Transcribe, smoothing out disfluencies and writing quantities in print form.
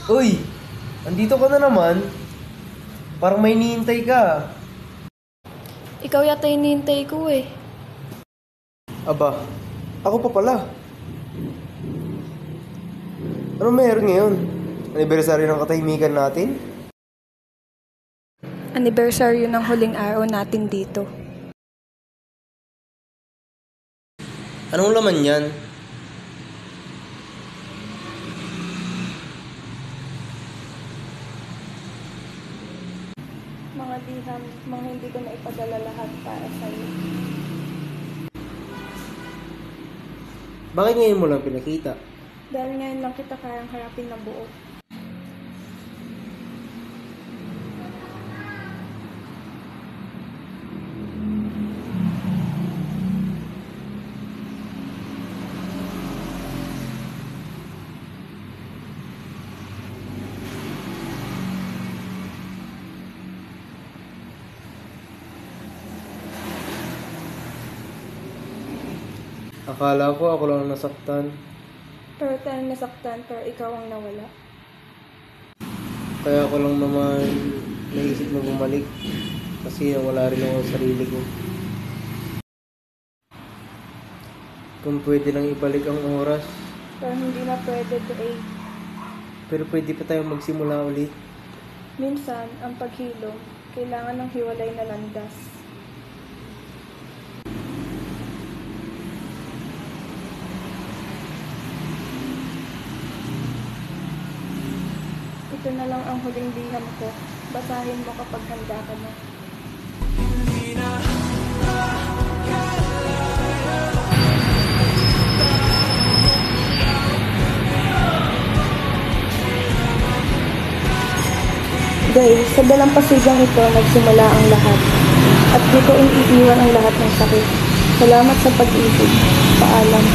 Uy! Andito ka na naman. Parang may hinihintay ka. Ikaw yata hinihintay ko eh. Aba, ako pa pala. Ano meron ngayon? Anibersaryo ng katahimikan natin? Anibersaryo ng huling araw natin dito. Anong laman yan? Mga liham, mga hindi ko na ipadala lahat para sa'yo. Bakit ngayon mo lang pinakita? Dahil ngayon lang kita kayang harapin ng buo. Akala ko ako lang nasaktan. Pero tayo nasaktan, pero ikaw ang nawala. Kaya ako lang naman naisip na bumalik. Kasi wala rin ako sa sarili ko. Kung pwede lang ibalik ang oras. Pero hindi na pwede, Dre. Pero pwede pa tayong magsimula ulit. Minsan, ang paghilom, kailangan ng hiwalay na landas. Ito na lang ang huling liham ko. Basahin mo kapag handa ka na. Dahil sa dalampasigang ito nagsimula ang lahat. At dito iiwan ang lahat ng sakit. Salamat sa pag-ibig. Paalam.